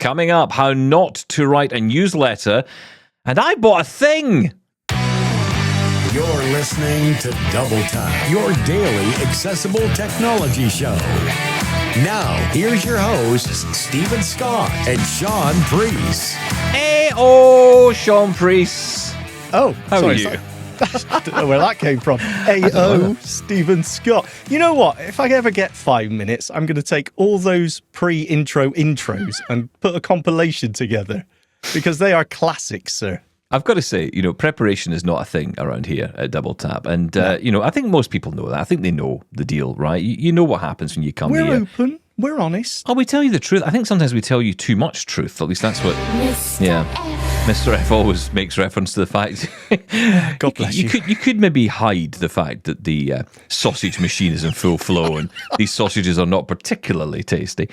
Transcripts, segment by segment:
Coming up, how not to write a newsletter. And I bought a thing. You're listening to Double Tap, your daily accessible technology show. Now, here's your hosts, Stephen Scott and Shaun Preece. Hey-oh, Shaun Preece. Oh, how sorry, are you? I don't know where that came from. Hey-oh, Stephen Scott. You know what? If I ever get 5 minutes, I'm going to take all those pre-intro intros and put a compilation together because they are classics, sir. I've got to say, preparation is not a thing around here at Double Tap. And, I think most people know that. I think they know the deal, right? You know what happens when you come here. We're open. We're honest. Oh, we tell you the truth. I think sometimes we tell you too much truth. At least that's what... Mr. F always makes reference to the fact... God bless you. You could maybe hide the fact that the sausage machine is in full flow and these sausages are not particularly tasty.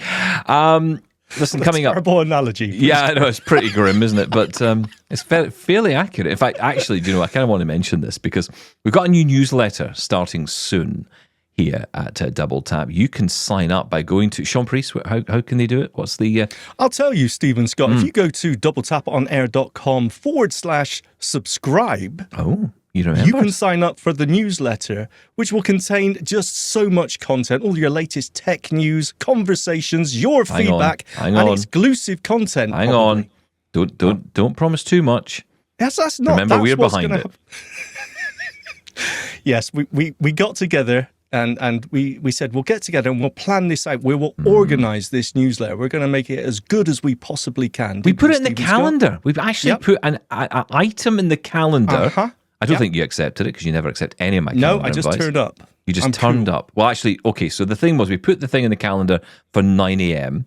Listen, coming up... Terrible analogy. Please. Yeah, I know, it's pretty grim, isn't it? But it's fairly accurate. In fact, actually, I kind of want to mention this because we've got a new newsletter starting soon here at Double Tap. You can sign up by going to... Shaun Preece, how can they do it? What's the... I'll tell you, Stephen Scott, if you go to doubletaponair.com/subscribe... Oh, you remember? You can sign up for the newsletter, which will contain just so much content, all your latest tech news, conversations, your feedback, and exclusive content. Hang on. Don't promise too much. That's not. Remember, we're behind it. Yes, we got together and we said we'll get together and we'll plan this out. We will organise this newsletter. We're going to make it as good as we possibly can. We put it in the calendar. We've actually put an item in the calendar. I don't think you accepted it because you never accept any of my calendar No, I just advice. turned up. You just turned up. Well, actually, okay, so the thing was we put the thing in the calendar for 9 a.m.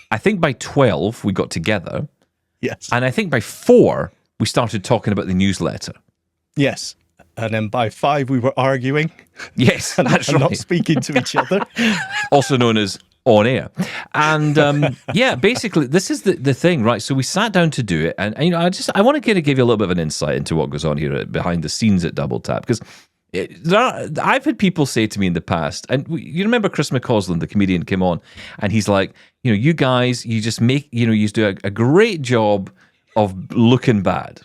I think by 12 we got together. Yes. And I think by 4 we started talking about the newsletter. Yes. And then by 5 we were arguing. Yes, that's right. Not speaking to each other. Also known as on air. And basically this is the thing, right? So we sat down to do it, and I want to kind of give you a little bit of an insight into what goes on here behind the scenes at Double Tap, because I've had people say to me in the past, and you remember Chris McCausland, the comedian, came on, and he's like, you guys, you just make, you do a great job of looking bad.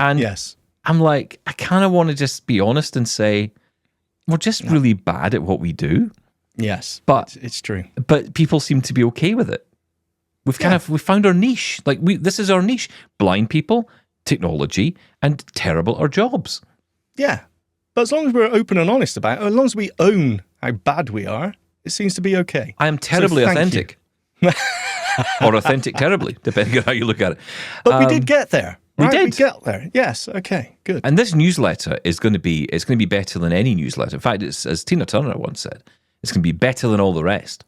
And yes. I'm like, I kind of want to just be honest and say, we're just really bad at what we do. Yes, but it's true. But people seem to be okay with it. We've found our niche. This is our niche: blind people, technology, and terrible at our jobs. Yeah, but as long as we're open and honest about it, as long as we own how bad we are, it seems to be okay. I am terribly authentic, or authentic terribly, depending on how you look at it. But we did get there. Right? We did. We get there. Yes. Okay. Good. And this newsletter is going to be better than any newsletter. In fact, it's, as Tina Turner once said, it's going to be better than all the rest.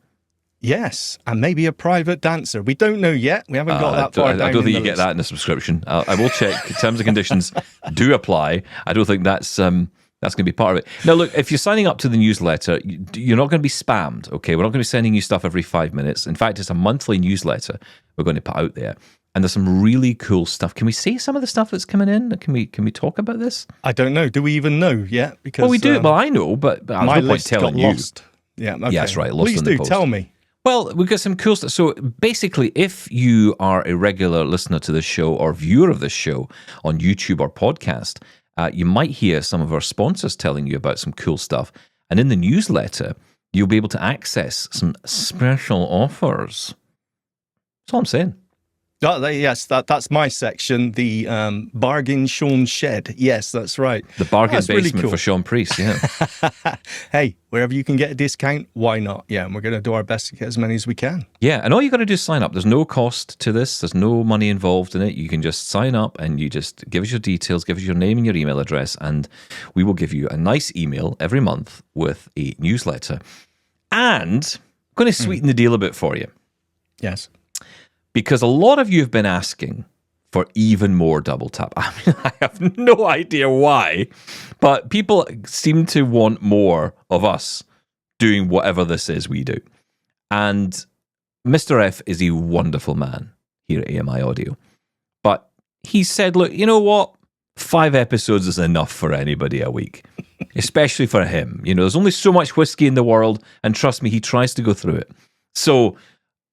Yes, and maybe a private dancer. We don't know yet. We haven't got that far down. I don't think you get that in the subscription. I will check. Terms and conditions do apply. I don't think that's going to be part of it. Now, look, if you're signing up to the newsletter, you're not going to be spammed, okay? We're not going to be sending you stuff every 5 minutes. In fact, it's a monthly newsletter we're going to put out there. And there's some really cool stuff. Can we say some of the stuff that's coming in? Can we talk about this? I don't know. Do we even know yet? Because we do. Well, I know, but my no point telling you. Lost. Yeah, okay. Yeah, that's right. Lost Please in the do post. tell me. Well, we've got some cool stuff. So basically, if you are a regular listener to this show or viewer of this show on YouTube or podcast, you might hear some of our sponsors telling you about some cool stuff. And in the newsletter, you'll be able to access some special offers. That's all I'm saying. Yes, that's my section, the Bargain Shaun Shed. Yes, that's right. The bargain basement really cool. for Shaun Preece, yeah. Hey, wherever you can get a discount, why not? Yeah, and we're going to do our best to get as many as we can. Yeah, and all you got to do is sign up. There's no cost to this. There's no money involved in it. You can just sign up and you just give us your details, give us your name and your email address, and we will give you a nice email every month with a newsletter. And I'm going to sweeten the deal a bit for you. Yes. Because a lot of you have been asking for even more Double Tap. I mean, I have no idea why, but people seem to want more of us doing whatever this is we do. And Mr. F is a wonderful man here at AMI Audio. But he said, look, you know what? 5 episodes is enough for anybody a week, especially for him. There's only so much whiskey in the world, and trust me, he tries to go through it. So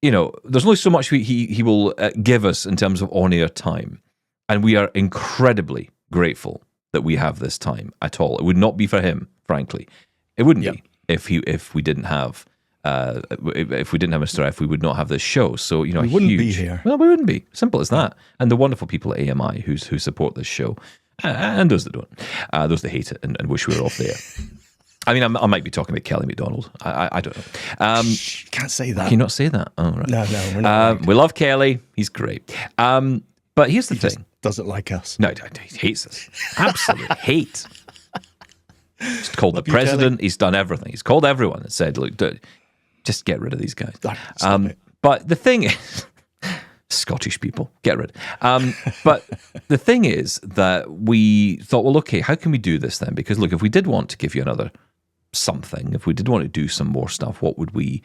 there's only so much he will give us in terms of on-air time. And we are incredibly grateful that we have this time at all. It would not be for him, frankly. It wouldn't be if we didn't have Mr. F, we would not have this show. So, we wouldn't be here. Well, we wouldn't be. Simple as that. And the wonderful people at AMI who support this show, and those that don't, those that hate it and wish we were off there. I mean, I might be talking about Kelly McDonald. I don't know. You can't say that. Can you not say that? Oh, right. No, we're not. We love Kelly. He's great. But here's the thing. Doesn't like us. No, he hates us. Absolute hate. He's called the president. He's done everything. He's called everyone and said, look, just get rid of these guys. Stop it. But the thing is, Scottish people, get rid. But the thing is that we thought, well, okay, how can we do this then? Because look, if we did want to give you another something, if we did want to do some more stuff, what would we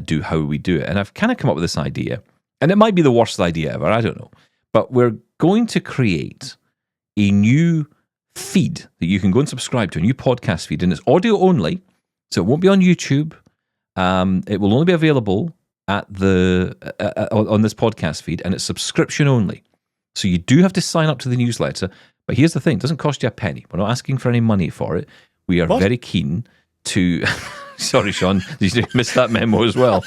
do? How would we do it? And I've kind of come up with this idea, and it might be the worst idea ever. I don't know. But we're going to create a new feed that you can go and subscribe to, a new podcast feed, and it's audio only, so it won't be on YouTube. It will only be available at on this podcast feed, and it's subscription only. So you do have to sign up to the newsletter. But here's the thing: it doesn't cost you a penny. We're not asking for any money for it. We are very keen to. Sorry, Shaun, you missed that memo as well.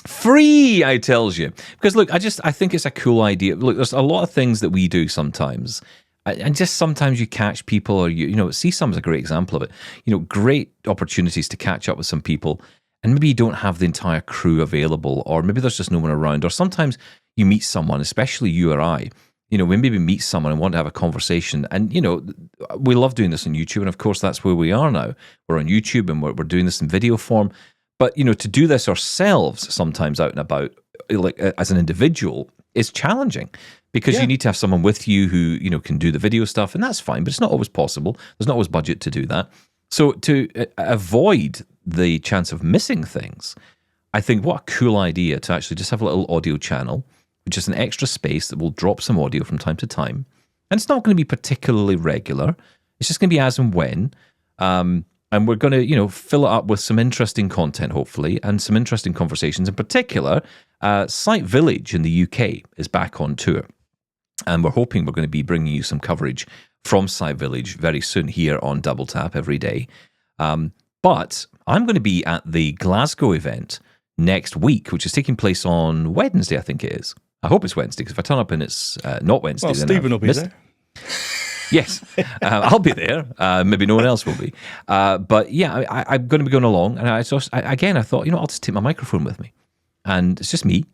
Free, I tells you. Because look, I think it's a cool idea. Look, there's a lot of things that we do sometimes, and just sometimes you catch people, or CSUM's a great example of it. Great opportunities to catch up with some people, and maybe you don't have the entire crew available, or maybe there's just no one around, or sometimes you meet someone, especially you or I. We maybe meet someone and want to have a conversation, and we love doing this on YouTube, and of course that's where we are now. We're on YouTube, and we're doing this in video form. But, to do this ourselves sometimes out and about, like as an individual, is challenging because you need to have someone with you who, can do the video stuff, and that's fine, but it's not always possible. There's not always budget to do that. So to avoid the chance of missing things, I think what a cool idea to actually just have a little audio channel, which is an extra space that will drop some audio from time to time. And it's not going to be particularly regular. It's just going to be as and when. And we're going to, fill it up with some interesting content, hopefully, and some interesting conversations. In particular, Site Village in the UK is back on tour. And we're hoping we're going to be bringing you some coverage from Site Village very soon here on Double Tap every day. But I'm going to be at the Glasgow event next week, which is taking place on Wednesday, I think it is. I hope it's Wednesday, because if I turn up and it's not Wednesday, then Stephen will be there. Yes, I'll be there. Maybe no one else will be. But yeah, I'm going to be going along. And I thought, I'll just take my microphone with me. And it's just me.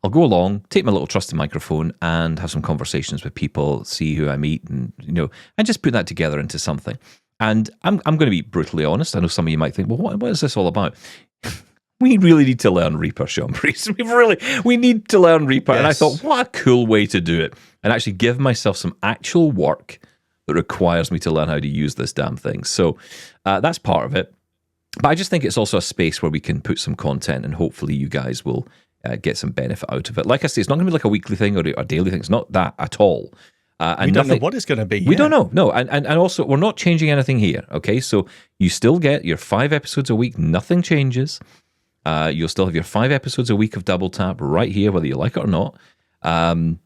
I'll go along, take my little trusty microphone and have some conversations with people, see who I meet, and and just put that together into something. And I'm going to be brutally honest. I know some of you might think, well, what is this all about? We really need to learn Reaper, Shaun Preece. We need to learn Reaper. Yes. And I thought, what a cool way to do it. And actually give myself some actual work that requires me to learn how to use this damn thing. So that's part of it. But I just think it's also a space where we can put some content, and hopefully you guys will get some benefit out of it. Like I say, it's not going to be like a weekly thing or a daily thing. It's not that at all. And we don't know what it's going to be. We don't know. No. And also, we're not changing anything here. Okay. So you still get your 5 episodes a week. Nothing changes. You'll still have your 5 episodes a week of Double Tap right here, whether you like it or not. And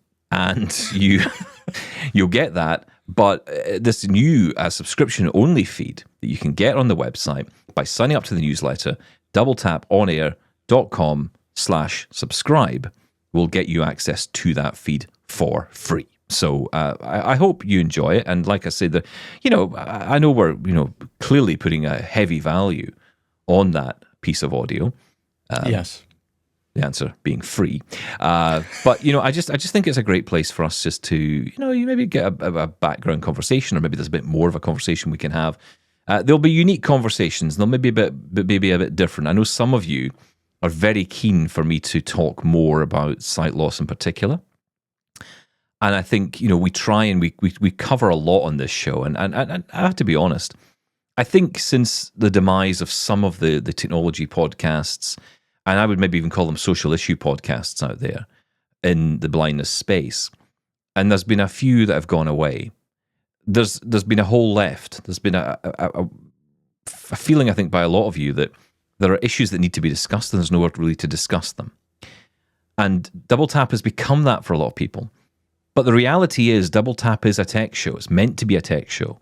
you'll get that. But this new subscription-only feed that you can get on the website by signing up to the newsletter, doubletaponair.com/subscribe, will get you access to that feed for free. So I hope you enjoy it. And like I said, I know we're clearly putting a heavy value on that piece of audio. Yes. The answer being free. But, I just think it's a great place for us just to, you maybe get a background conversation, or maybe there's a bit more of a conversation we can have. There'll be unique conversations. They'll maybe a bit different. I know some of you are very keen for me to talk more about sight loss in particular. And I think, we try and we cover a lot on this show. And I have to be honest, I think since the demise of some of the technology podcasts, and I would maybe even call them social issue podcasts out there in the blindness space, and there's been a few that have gone away. There's been a whole left. There's been a feeling, I think, by a lot of you that there are issues that need to be discussed, and there's nowhere really to discuss them. And Double Tap has become that for a lot of people. But the reality is, Double Tap is a tech show. It's meant to be a tech show.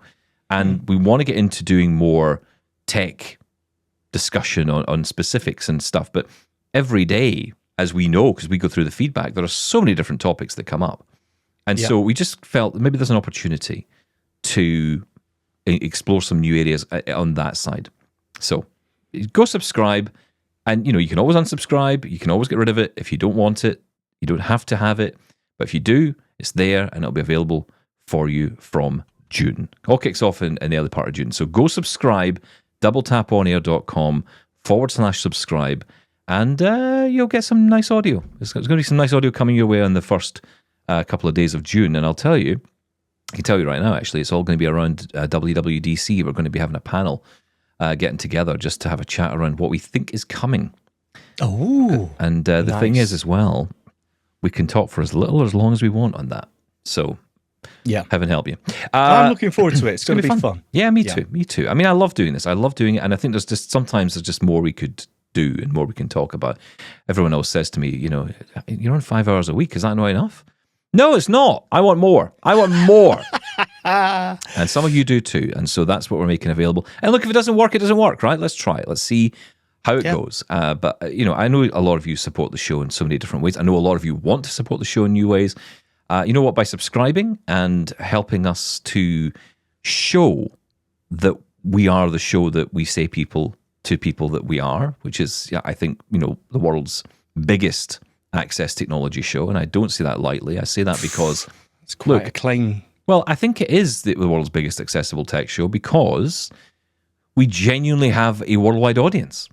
And we want to get into doing more tech discussion on specifics and stuff. But every day, as we know, because we go through the feedback, there are so many different topics that come up. And so we just felt maybe there's an opportunity to explore some new areas on that side. So go subscribe, and you can always unsubscribe. You can always get rid of it if you don't want it. You don't have to have it, but if you do, it's there and it'll be available for you from June. All kicks off in the early part of June. So go subscribe, doubletaponair.com/subscribe, and you'll get some nice audio. There's going to be some nice audio coming your way on the first couple of days of June, and I can tell you right now, actually, it's all going to be around WWDC. We're going to be having a panel getting together just to have a chat around what we think is coming. Oh, and the thing is, as well, we can talk for as little or as long as we want on that. So, heaven help you. I'm looking forward to it. It's going to be fun. Yeah, me too. Me too. I mean, I love doing this. I love doing it, and I think sometimes there's just more we could do and more we can talk about. Everyone else says to me, you're on 5 hours a week. Is that not enough? No, it's not. I want more. And some of you do too. And so that's what we're making available. And look, if it doesn't work, it doesn't work, right? Let's try it. Let's see how it goes. But, I know a lot of you support the show in so many different ways. I know a lot of you want to support the show in new ways. You know what? By subscribing and helping us to show that we are the show that we say to people that we are, which is, I think, the world's biggest access technology show. And I don't say that lightly. I say that because it's quite a claim. Well, I think it is the world's biggest accessible tech show because we genuinely have a worldwide audience.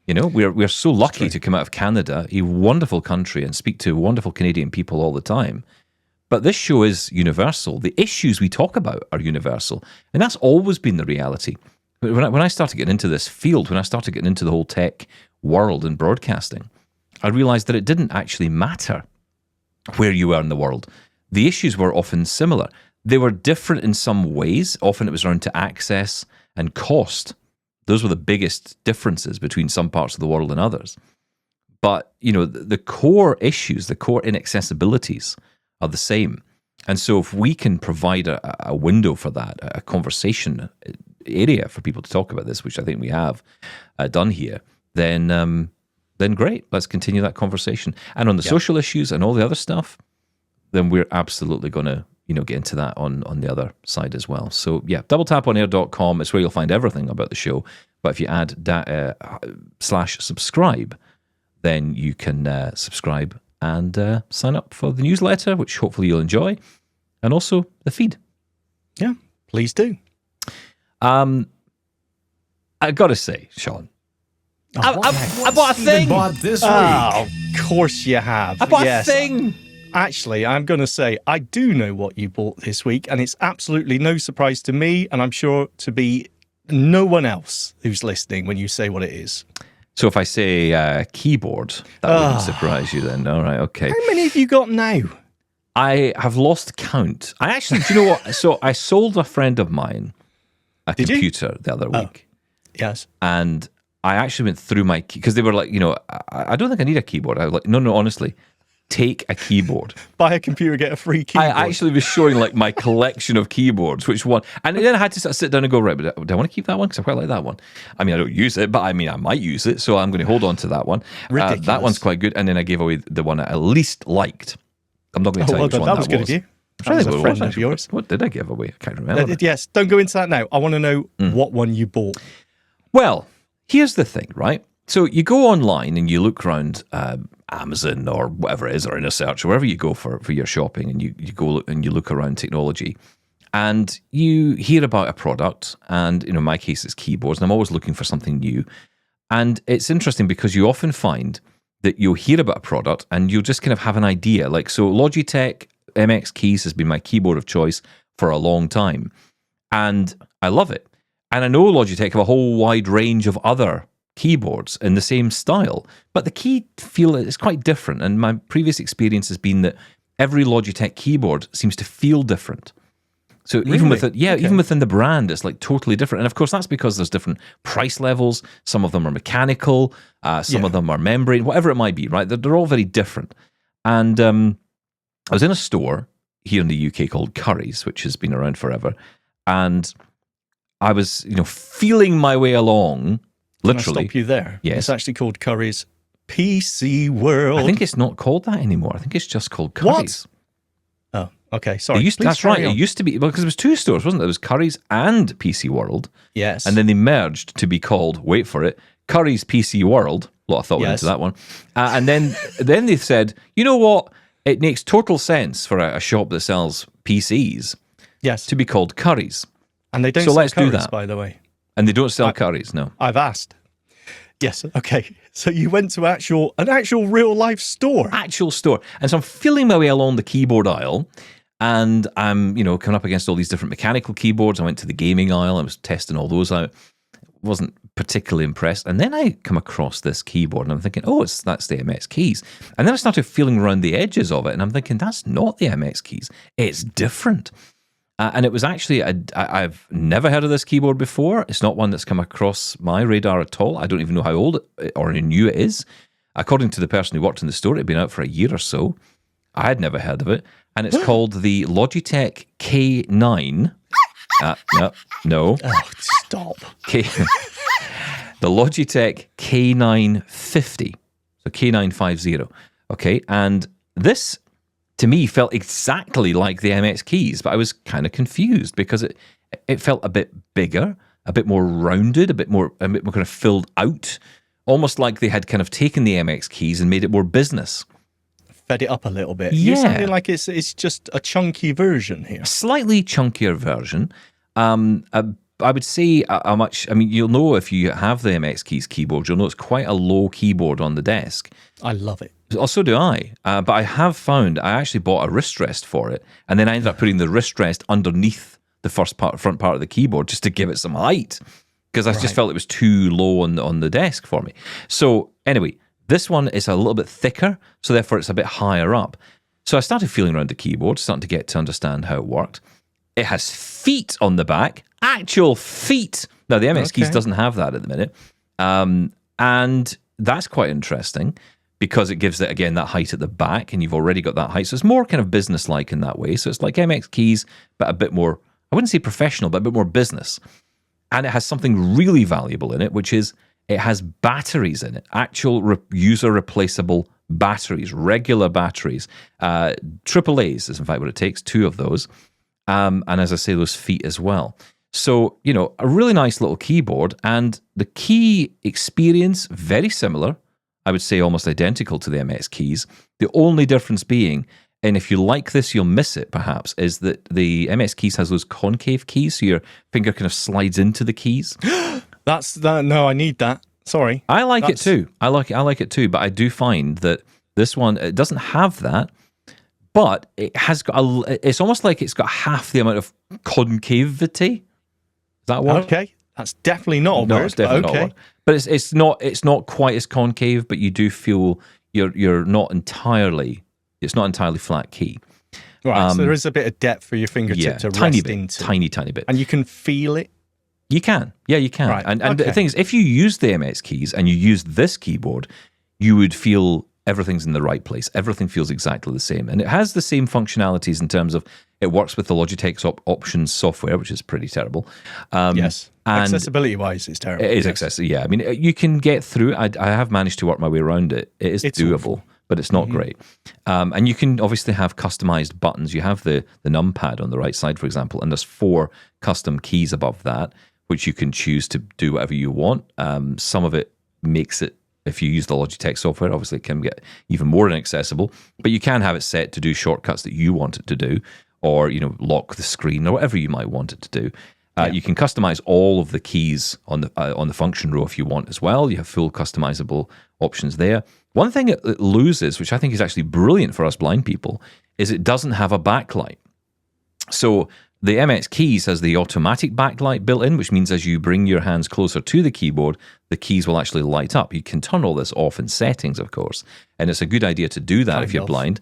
We're so lucky to come out of Canada, a wonderful country, and speak to wonderful Canadian people all the time. But this show is universal. The issues we talk about are universal. And that's always been the reality. When I started getting into this field, when I started getting into the whole tech world and broadcasting, I realized that it didn't actually matter where you were in the world. The issues were often similar. They were different in some ways. Often it was around to access and cost. Those were the biggest differences between some parts of the world and others. But, the core issues, the core inaccessibilities are the same. And so if we can provide a window for that, a conversation area for people to talk about this, which I think we have done here, then great. Let's continue that conversation. And on the social issues and all the other stuff, then we're absolutely going to get into that on the other side as well. So doubletaponair.com is where you'll find everything about the show. But if you add /subscribe, then you can subscribe and sign up for the newsletter, which hopefully you'll enjoy, and also the feed. Yeah, please do. I got to say, Shaun, I bought a thing. Bought this week. Oh, of course you have. I bought a thing. Actually, I'm going to say I do know what you bought this week, and it's absolutely no surprise to me, and I'm sure to be no one else who's listening when you say what it is. So if I say keyboard, that wouldn't surprise you then. All right, okay. How many have you got now? I have lost count. Do you know what? So I sold a friend of mine a computer the other week. Yes. And I actually went through my key, because they were like, I don't think I need a keyboard. I was like, no, honestly, take a keyboard. Buy a computer, get a free keyboard. I actually was showing like my collection of keyboards, which one, and then I had to sort of sit down and go, right, but do I want to keep that one? Because I quite like that one. I mean, I don't use it, but I mean, I might use it, so I'm going to hold on to that one. Ridiculous. That one's quite good, and then I gave away the one I at least liked. I'm not going to tell you which one that was. Good of you. That was a friend of yours. What did I give away? I can't remember. Yes, don't go into that now. I want to know what one you bought. Well, here's the thing, right? So you go online and you look around Amazon or whatever it is, or in a search, or wherever you go for your shopping, and you go and you look around technology, and you hear about a product, and in my case it's keyboards, and I'm always looking for something new. And it's interesting because you often find that you'll hear about a product and you'll just kind of have an idea. Like, so Logitech MX Keys has been my keyboard of choice for a long time, and I love it. And I know Logitech have a whole wide range of other keyboards in the same style, but the key feel is quite different. And my previous experience has been that every Logitech keyboard seems to feel different. So even Really? within, Okay. even within the brand, it's like totally different. And of course, that's because there's different price levels. Some of them are mechanical, some of them are membrane, whatever it might be, right? They're all very different. And I was in a store here in the UK called Curry's, which has been around forever. And I was, feeling my way along, literally. Can I stop you there? Yes. It's actually called Curry's PC World. I think it's not called that anymore. I think it's just called Curry's. Oh, okay. Sorry. That's right. It used to be, because there was two stores, wasn't there? There was Curry's and PC World. Yes. And then they merged to be called, wait for it, Curry's PC World. A lot of thought went into that one. And then they said, you know what? It makes total sense for a shop that sells PCs to be called Curry's. And they don't so sell let's Curry's, do that. by the way. And they don't sell Curry's, no. I've asked. Yes. Okay. So you went to an actual real life store. Actual store. And so I'm feeling my way along the keyboard aisle, and I'm, coming up against all these different mechanical keyboards. I went to the gaming aisle. I was testing all those out. Wasn't particularly impressed. And then I come across this keyboard and I'm thinking, that's the MX keys. And then I started feeling around the edges of it and I'm thinking, that's not the MX keys. It's different. And it was actually, I've never heard of this keyboard before. It's not one that's come across my radar at all. I don't even know how old or new it is. According to the person who worked in the store, it had been out for a year or so. I had never heard of it. And it's called the Logitech K9. No. Oh, stop. The Logitech K950. So K950. Okay. And this, to me, felt exactly like the MX keys, but I was kind of confused because it felt a bit bigger, a bit more rounded, a bit more kind of filled out, almost like they had kind of taken the MX keys and made it more business. Fed it up a little bit. Yeah. You're sounding like it's just a chunky version here. A slightly chunkier version. I would say how much, you'll know if you have the MX keys keyboard, you'll know it's quite a low keyboard on the desk. I love it. Also do I. But I have found, I actually bought a wrist rest for it, and then I ended up putting the wrist rest underneath the front part of the keyboard just to give it some height, because I just felt it was too low on the desk for me. So anyway, this one is a little bit thicker, so therefore it's a bit higher up. So I started feeling around the keyboard, starting to get to understand how it worked. It has feet on the back, actual feet. Now, the MX keys doesn't have that at the minute. And that's quite interesting because it gives it, again, that height at the back, and you've already got that height. So it's more kind of business-like in that way. So it's like MX keys, but a bit more, I wouldn't say professional, but a bit more business. And it has something really valuable in it, which is it has batteries in it, actual user-replaceable batteries, regular batteries. AAAs is, in fact, what it takes, 2 of those. And as I say, those feet as well. So, a really nice little keyboard, and the key experience, very similar. I would say almost identical to the MX keys. The only difference being, and if you like this, you'll miss it perhaps, is that the MX keys has those concave keys, so your finger kind of slides into the keys. No, I need that. Sorry. I like it too. I like it too, but I do find that this one, it doesn't have that. But it has got it's almost like it's got half the amount of concavity. Is that what? Okay. That's definitely not a word. No, it's definitely not a word. But it's not quite as concave, but you do feel you're not entirely, it's not entirely flat key. Right. So there is a bit of depth for your fingertip to tiny rest bit, into. Tiny bit. And you can feel it. You can. Yeah, you can. Right. And the thing is, if you use the MX keys and you use this keyboard, you would feel everything's in the right place. Everything feels exactly the same. And it has the same functionalities in terms of it works with the Logitech options software, which is pretty terrible. Yes. Accessibility-wise, it's terrible. It is accessible, yeah. You can get through it. I have managed to work my way around it. It's doable, awful. But it's not great. And you can obviously have customized buttons. You have the numpad on the right side, for example, and there's 4 custom keys above that, which you can choose to do whatever you want. Some of it makes it, if you use the Logitech software, obviously it can get even more inaccessible, but you can have it set to do shortcuts that you want it to do, or lock the screen, or whatever you might want it to do. You can customize all of the keys on the function row if you want as well. You have full customizable options there. One thing it loses, which I think is actually brilliant for us blind people, is it doesn't have a backlight. So the MX keys has the automatic backlight built in, which means as you bring your hands closer to the keyboard, the keys will actually light up. You can turn all this off in settings, of course, and it's a good idea to do that if you're blind.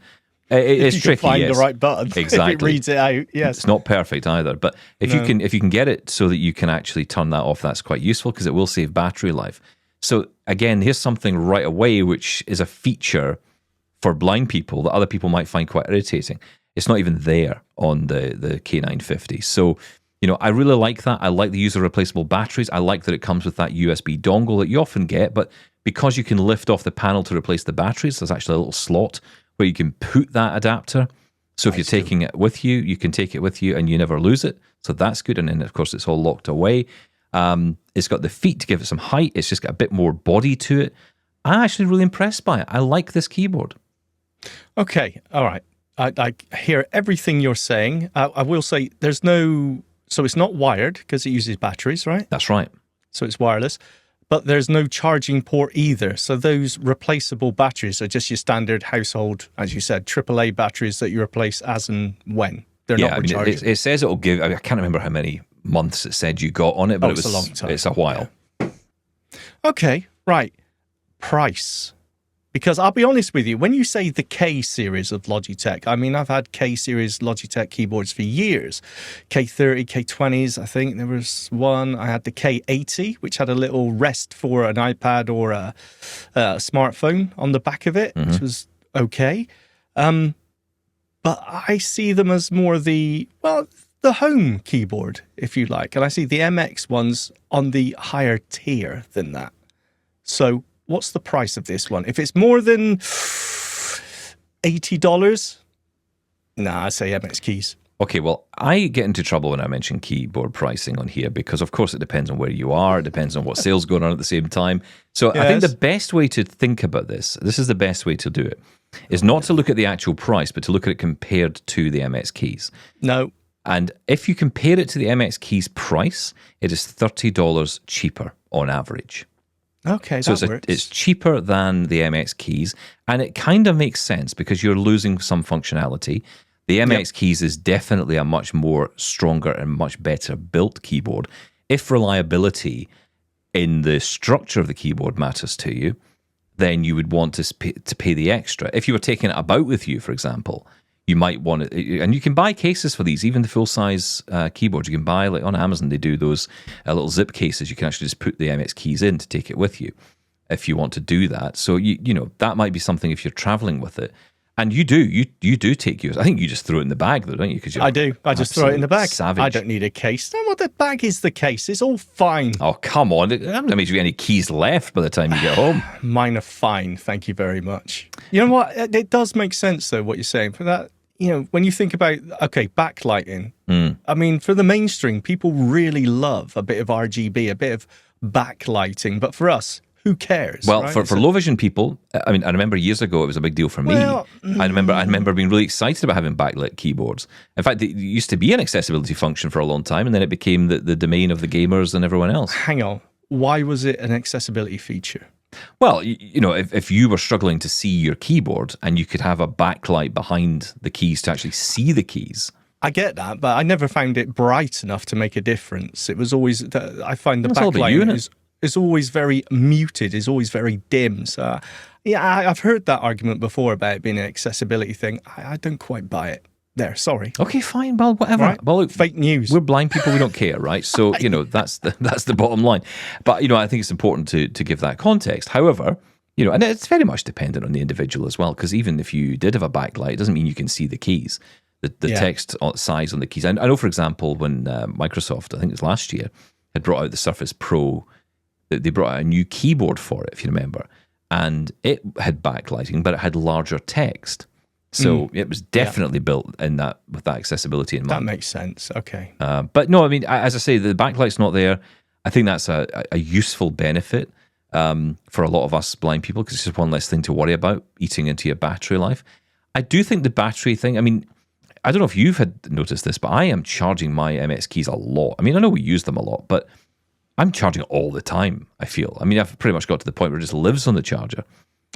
It's you tricky. Can find yes. the right button. Exactly. If it reads it out. Yes. It's not perfect either, but if you can get it so that you can actually turn that off, that's quite useful because it will save battery life. So again, here's something right away which is a feature for blind people that other people might find quite irritating. It's not even there on the K950. So, I really like that. I like the user replaceable batteries. I like that it comes with that USB dongle that you often get, but because you can lift off the panel to replace the batteries, there's actually a little slot where you can put that adapter. So if you're taking it with you, you can take it with you and you never lose it. So that's good. And then, of course, it's all locked away. It's got the feet to give it some height. It's just got a bit more body to it. I'm actually really impressed by it. I like this keyboard. Okay. All right. I hear everything you're saying. I will say so it's not wired because it uses batteries, right? That's right. So it's wireless. But there's no charging port either. So those replaceable batteries are just your standard household, as you said, AAA batteries that you replace as and when. They're not rechargeable. It says it'll give, I can't remember how many months it said you got on it, but it's a long time. It's a while. Yeah. Okay, right. Price. Because I'll be honest with you, when you say the K series of Logitech, I mean, I've had K series Logitech keyboards for years. K30, K20s, I think there was one. I had the K80, which had a little rest for an iPad or a smartphone on the back of it, which was okay. But I see them as more the home keyboard, if you like. And I see the MX ones on the higher tier than that. So what's the price of this one? If it's more than $80, I say MX keys. Okay, well, I get into trouble when I mention keyboard pricing on here because, of course, it depends on where you are. It depends on what sales going on at the same time. So I think the best way to think about this is the best way to do it, is not to look at the actual price, but to look at it compared to the MX keys. No. And if you compare it to the MX keys price, it is $30 cheaper on average. Okay, so that works. It's cheaper than the MX keys, and it kind of makes sense because you're losing some functionality. The MX keys is definitely a much more stronger and much better built keyboard. If reliability in the structure of the keyboard matters to you, then you would want to pay the extra. If you were taking it about with you, for example, you might want it, and you can buy cases for these, even the full-size keyboards. You can buy, like on Amazon, they do those little zip cases. You can actually just put the MX keys in to take it with you if you want to do that. So, that might be something if you're traveling with it. And you do take yours. I think you just throw it in the bag, though, don't you? I do. I just throw it in the bag. Savage. I don't need a case. No, well, the bag is the case. It's all fine. Oh, come on. There haven't made you any keys left by the time you get home. Mine are fine. Thank you very much. You know what? It does make sense, though, what you're saying. For that, when you think about, backlighting, I mean, for the mainstream, people really love a bit of RGB, a bit of backlighting. But for us, who cares? Well, right? for low vision people, I mean, I remember years ago it was a big deal for me. I remember being really excited about having backlit keyboards. In fact, it used to be an accessibility function for a long time, and then it became the domain of the gamers and everyone else. Hang on. Why was it an accessibility feature? Well, if you were struggling to see your keyboard and you could have a backlight behind the keys to actually see the keys. I get that, but I never found it bright enough to make a difference. It was always, I find the backlight is always very muted, is always very dim. So, I've heard that argument before about it being an accessibility thing. I don't quite buy it. There, sorry. Okay, fine. Well, whatever. Right. Well, look, fake news. We're blind people. We don't care, right? So that's the bottom line. But I think it's important to give that context. However, and it's very much dependent on the individual as well. Because even if you did have a backlight, it doesn't mean you can see the keys, the text size on the keys. I know, for example, when Microsoft, I think it was last year, had brought out the Surface Pro, they brought out a new keyboard for it, if you remember, and it had backlighting, but it had larger text. So it was definitely built in that with that accessibility in mind. That makes sense. Okay. But no, I mean, as I say, the backlight's not there. I think that's a useful benefit for a lot of us blind people because it's just one less thing to worry about eating into your battery life. I do think the battery thing, I mean, I don't know if you've had noticed this, but I am charging my MX keys a lot. I mean, I know we use them a lot, but I'm charging all the time, I feel. I mean, I've pretty much got to the point where it just lives on the charger.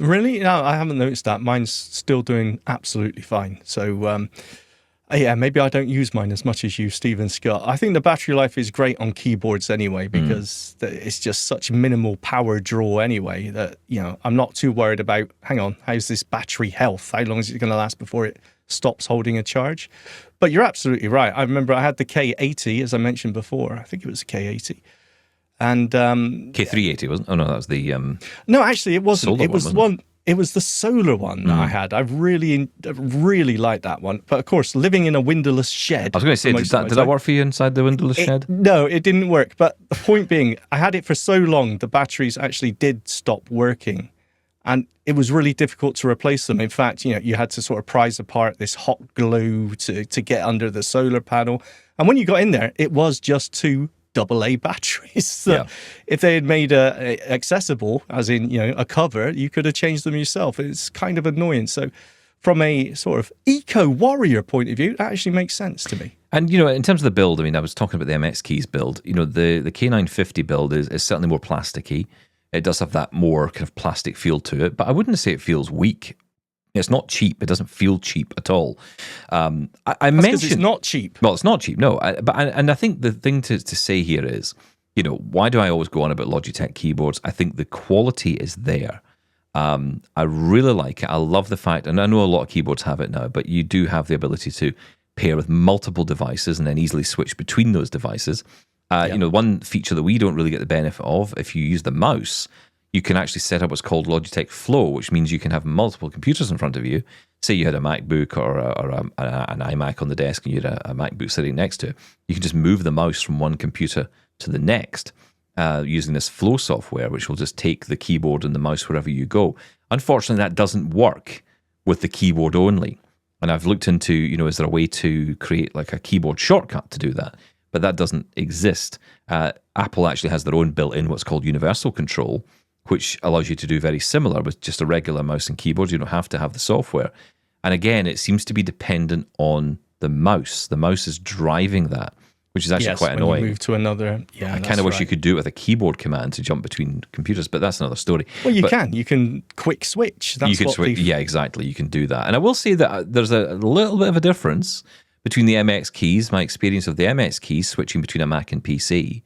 Really? No, I haven't noticed that. Mine's still doing absolutely fine. So, Yeah, maybe I don't use mine as much as you, Stephen Scott. I think the battery life is great on keyboards anyway because it's just such minimal power draw anyway that, I'm not too worried about, hang on, how's this battery health? How long is it going to last before it stops holding a charge? But you're absolutely right. I remember I had the K80, as I mentioned before. I think it was the K80. And K380, wasn't it? Oh, no, that was the... no, actually, it wasn't. solar It was one, the wasn't one... It was the solar one that I had. I really liked that one. But of course, living in a windowless shed. I was going to say, did that work for you inside the windowless shed? No, it didn't work. But the point being, I had it for so long, the batteries actually did stop working. And it was really difficult to replace them. In fact, you had to sort of prise apart this hot glue to get under the solar panel. And when you got in there, it was just two AA batteries. So if they had made accessible, as in, a cover, you could have changed them yourself. It's kind of annoying. So from a sort of eco-warrior point of view, that actually makes sense to me. And, in terms of the build, I was talking about the MX Keys build. The K950 build is certainly more plasticky. It does have that more kind of plastic feel to it, but I wouldn't say it feels weak. It's not cheap. It doesn't feel cheap at all. I mentioned it's not cheap. Well, it's not cheap, no. But I think the thing to say here is, why do I always go on about Logitech keyboards? I think the quality is there. I really like it. I love the fact, and I know a lot of keyboards have it now, but you do have the ability to pair with multiple devices and then easily switch between those devices. One feature that we don't really get the benefit of, if you use the mouse, you can actually set up what's called Logitech Flow, which means you can have multiple computers in front of you. Say you had a MacBook or an iMac on the desk and you had a MacBook sitting next to it. You can just move the mouse from one computer to the next using this Flow software, which will just take the keyboard and the mouse wherever you go. Unfortunately, that doesn't work with the keyboard only. And I've looked into, is there a way to create like a keyboard shortcut to do that? But that doesn't exist. Apple actually has their own built-in what's called universal control, which allows you to do very similar with just a regular mouse and keyboard. You don't have to have the software. And again, it seems to be dependent on the mouse. The mouse is driving that, which is actually quite annoying. You move to another, I kind of wish you could do it with a keyboard command to jump between computers, but that's another story. Well, you can. You can quick switch. That's you can switch. Yeah, exactly. You can do that. And I will say that there's a little bit of a difference between the MX keys, my experience of the MX keys switching between a Mac and PC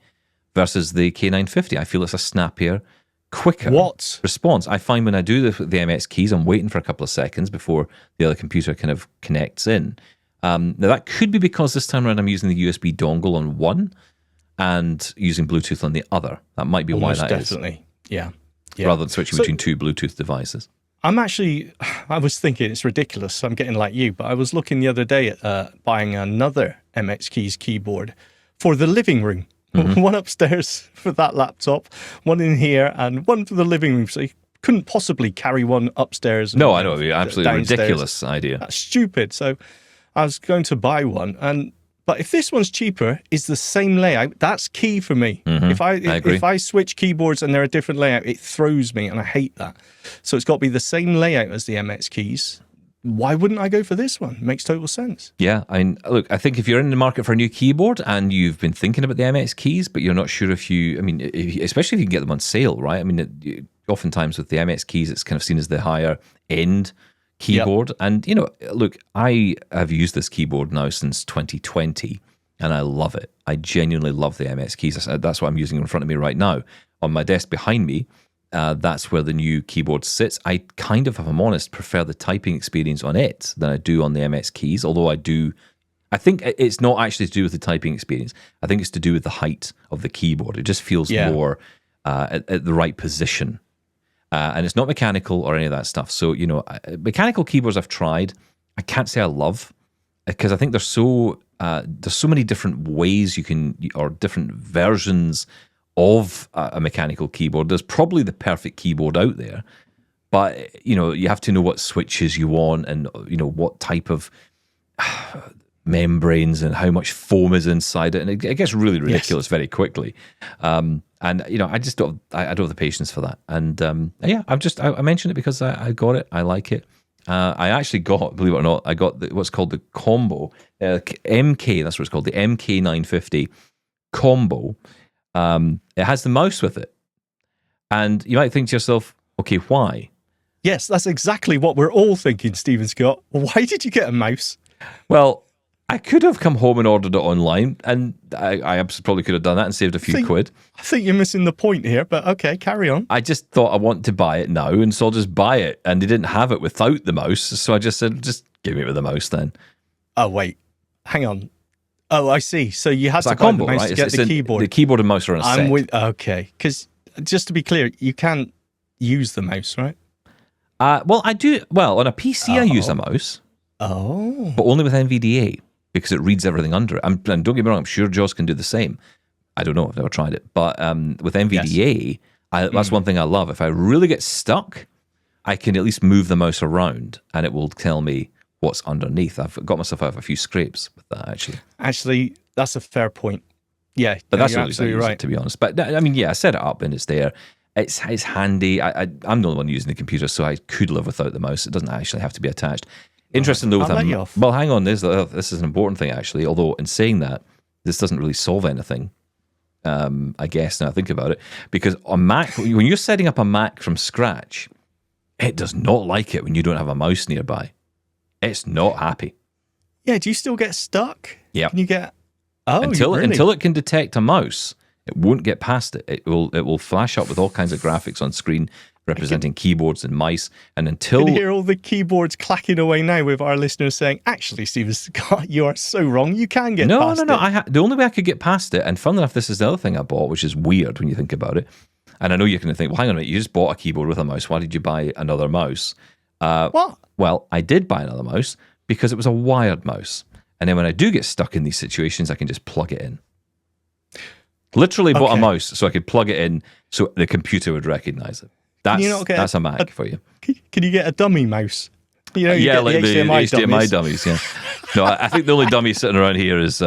versus the K950. I feel it's a snappier, quicker response. I find when I do the MX keys, I'm waiting for a couple of seconds before the other computer kind of connects in. Now, that could be because this time around I'm using the USB dongle on one and using Bluetooth on the other. That might be why that definitely. Yeah. Rather than switching between two Bluetooth devices. I was thinking it's ridiculous. I'm getting like you, but I was looking the other day at buying another MX Keys keyboard for the living room. Mm-hmm. One upstairs for that laptop, one in here, and one for the living room. So you couldn't possibly carry one upstairs. No, I know. Absolutely ridiculous idea. That's stupid. So I was going to buy one, but if this one's cheaper, is the same layout, that's key for me. Mm-hmm. If I switch keyboards and they're a different layout, it throws me, and I hate that. So it's got to be the same layout as the MX Keys. Why wouldn't I go for this one? It makes total sense. Yeah, look, I think if you're in the market for a new keyboard and you've been thinking about the MX Keys, but you're not sure especially if you can get them on sale, right? Oftentimes with the MX Keys, it's kind of seen as the higher end keyboard. Yep. And, look, I have used this keyboard now since 2020 and I love it. I genuinely love the MX Keys. That's what I'm using in front of me right now. On my desk behind me, that's where the new keyboard sits. I kind of, if I'm honest, prefer the typing experience on it than I do on the MX Keys, although I think it's not actually to do with the typing experience. I think it's to do with the height of the keyboard. It just feels more at the right position. And it's not mechanical or any of that stuff. So, mechanical keyboards I've tried, I can't say I love, because I think there's so many different ways you can, or different versions of a mechanical keyboard. There's probably the perfect keyboard out there, but, you have to know what switches you want and, what type of membranes and how much foam is inside it. And it gets really ridiculous very quickly. And I just don't have the patience for that. And I mentioned it because I got it. I like it. I actually got, believe it or not, I got what's called the combo MK. That's what it's called, the MK950 combo. It has the mouse with it, and you might think to yourself, okay, why? Yes, that's exactly what we're all thinking, Stephen Scott. Why did you get a mouse? Well, I could have come home and ordered it online, and I probably could have done that and saved a few quid. I think you're missing the point here, but okay, carry on. I just thought I want to buy it now, and so I'll just buy it. And they didn't have it without the mouse, so I just said, just give me it with the mouse then. Oh, wait. Hang on. Oh, I see. So you had It's to a buy combo, the mouse right? to get the keyboard. The keyboard and mouse are on a set. Okay, because just to be clear, you can't use the mouse, right? Well, I do. Well, on a PC, I use a mouse. Oh. But only with NVDA, because it reads everything under it. And don't get me wrong, I'm sure JAWS can do the same. I don't know, I've never tried it. But with NVDA, that's one thing I love. If I really get stuck, I can at least move the mouse around and it will tell me what's underneath. I've got myself out of a few scrapes with that, actually. Actually, that's a fair point. Yeah, but that's you're really absolutely right. to be honest. But I mean, yeah, I set it up and it's there. It's handy. I'm the only one using the computer, so I could live without the mouse. It doesn't actually have to be attached. Interesting though, well, hang on. This is an important thing actually. Although in saying that, this doesn't really solve anything. I guess now I think about it, because on Mac, when you're setting up a Mac from scratch, it does not like it when you don't have a mouse nearby. It's not happy. Yeah. Do you still get stuck? Yeah. Can you get? Oh, until it can detect a mouse, it won't get past it. It will flash up with all kinds of graphics on screen representing keyboards and mice, and until you can hear all the keyboards clacking away now with our listeners saying, "Actually, Stephen Scott, you are so wrong. You can get past it." No. The only way I could get past it, and funnily enough, this is the other thing I bought, which is weird when you think about it. And I know you're going to think, well, hang on a minute, you just bought a keyboard with a mouse. Why did you buy another mouse? What? Well, I did buy another mouse because it was a wired mouse, and then when I do get stuck in these situations, I can just plug it in. Literally bought a mouse so I could plug it in so the computer would recognize it. That's a Mac for you. Can you get a dummy mouse? You know, like the HDMI dummies. Yeah. No, I think the only dummy sitting around here is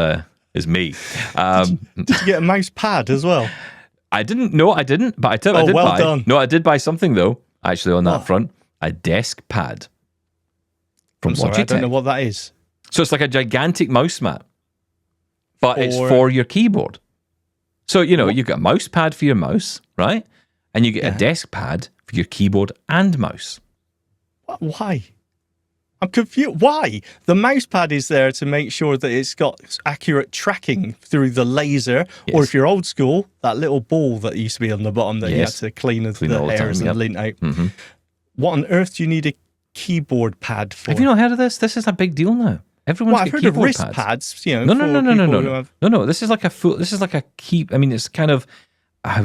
me. Did you get a mouse pad as well? I didn't. No, I didn't. But I did buy. Done. No, I did buy something though. Actually, on that front, a desk pad from Logitech. I don't know what that is. So it's like a gigantic mouse mat, but it's for your keyboard. So you've got a mouse pad for your mouse, right? And you get a desk pad for your keyboard and mouse. Why? I'm confused. Why? The mouse pad is there to make sure that it's got accurate tracking through the laser, or if you're old school, that little ball that used to be on the bottom that you had to clean the hairs and lint out. Mm-hmm. What on earth do you need a keyboard pad for? Have you not heard of this? This is a big deal now. Everyone's got heard of wrist pads. No. This is like a key. I mean, it's kind of how